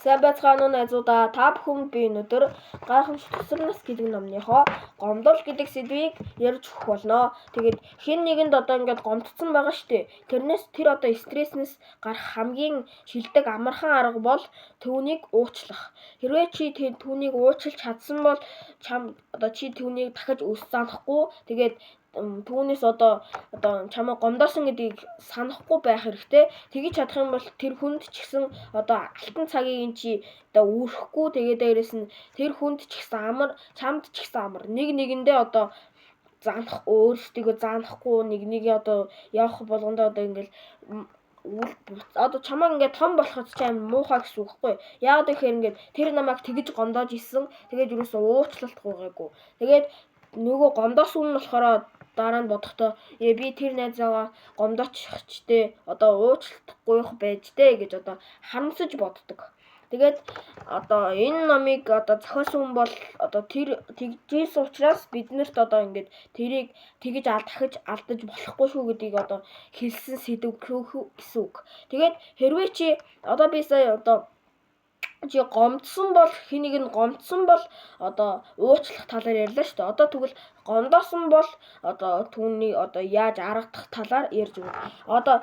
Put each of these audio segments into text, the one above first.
Сайн байцгаана уу найзуудаа. Та бүхэнд би өнөөдөр гайхамшигт тусар нас гэдэг номныхоо гомдол гэдэг сэдвийг ярьж өгөх болно. Тэгээд хэн нэгэнд одоо ингээд гомдсон байгаа штэ. Тэрнээс тэр одоо стресснээс гарах хамгийн шилдэг амархан арга бол түүнийг уучлах. Хэрвээ чи түүнийг уучлах чадсан бол чи түүнийг дахиж өс занахгүй. Тэгээд түүнээс одоо чамаа гомдоосон гэдгийг санахгүй байх хэрэгтэй. Тэгж чадах юм бол тэр хүнд ч гэсэн одоо алтан цагийг чи одоо үүрэхгүй. Тэгээд дээрэс нь тэр хүнд ч гэсэн амар, чамд ч гэсэн амар. Нэгэндээ одоо өөрсдийгөө заанахгүй нэгийг одоо явах болгондоо одоо ингээл одоо чамаа ингээд том болоход ч амар муухай гэсэн үг байхгүй. Яагаад гэхээр ингээд тэр намайг тэгж гомдоож исэн. Тэгээд юусэн уучлалтгүй байгаагүй. Тэгээд нөгөө гомдоосон нь болохоор дараа нь бодохдоо би тэр найзаагаа гомдоочихчтэй одоо уучлахгүй байж дээ гэж одоо харамсаж боддог. Тэгээд одоо энэ номыг одоо зохиосон хүн бол одоо тэр тэгжсэн учраас биднэрт одоо ингээд тэрийг тэгж дахиж алдаж болохгүй шүү гэдгийг одоо хэлсэн сэдв гэсэн үг. Тэгээд хэрвээ чи одоо би сая одоо чи гомдсон бол хэнийг нь гомдсон бол одоо уучлах талаар ярьлаа шүү дээ. Одоо тэгвэл гомдоосон бол одоо түүний одоо яаж аргадах талаар ярьж өгнө. Одоо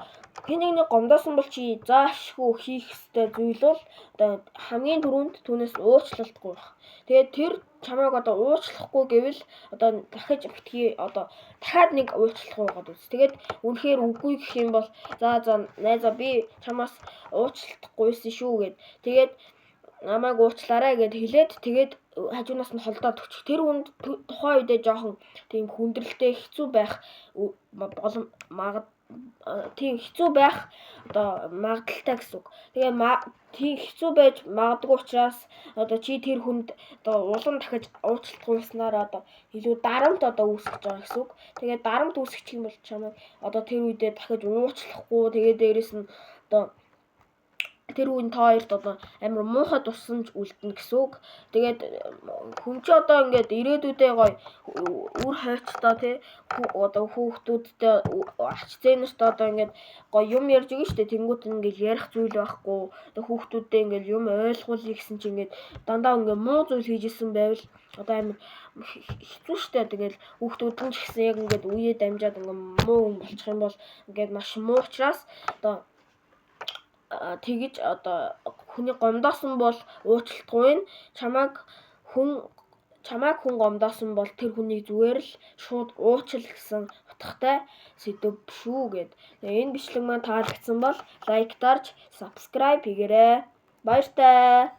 хэнийг нэг гомдоосон бол чи заашгүй хийх ёстой зүйл бол одоо хамгийн түрүүнд түүнээс уучлалтгүй байх. Тэгээд тэр чамайг одоо уучлахгүй гэвэл одоо дахиж битгий одоо дахиад нэг уучлах байгаад үз. Тэгээд үнэхээр үгүй гэх юм бол за найзаа би чамаас уучлахгүй шүү гэд. Тэгээд намайг уучлаарай гэд хэлээд тэгээд хажуунаас нь холдоод өччих. Тэр хүнд тухайн үедээ жоохон тийм хүндрэлтэй хэцүү байх хэцүү байх одоо магадaltaй гэсэн үг. Тэгээ тийм хэцүү байж магадгүй учраас одоо чи тэр хүнд одоо улам дахиж уучлалтгүй байснаар одоо илүү дарамт одоо үүсгэж байгаа гэсэн үг. Тэгээ дарамт үүсгэх юм бол чамайг одоо тэр үедээ дахиж уучлахгүй тэгээ дээрэс нь одоо тэр үн та хоёрт одоо амар муухай туссан ч үлдэнэ гэсэн үг. Тэгээд хүн чи одоо ингээд ирээдүйдээ гоё үр хайцтай тий одоо хүүхдүүдтэй ач зээнэртэй одоо ингээд гоё юм ярьж өгнө штэ. Тэнгүүт ингээд ярих зүйл байхгүй. Одоо хүүхдүүдтэй ингээд юм ойлгуулъя гэсэн чи ингээд дандаа ингээд муу зүйл хийж исэн байвал одоо амар хэцүү штэ. Тэгээд хүүхдүүд нь ч гэсэн яг ингээд үеэ дамжаад ингээд муу хүн болчих юм бол ингээд маш муу учраас одоо тэгж одоо хүний гомдоосон бол уучлалтгүй нь чамайг хүн гомдоосон бол тэр хүнийг зүгээр л шууд уучил гэсэн утгатай сэдв шүү гэд. Энэ бичлэг маань таалагдсан бол лайк дарж subscribe хийгээрэй. Баяртай.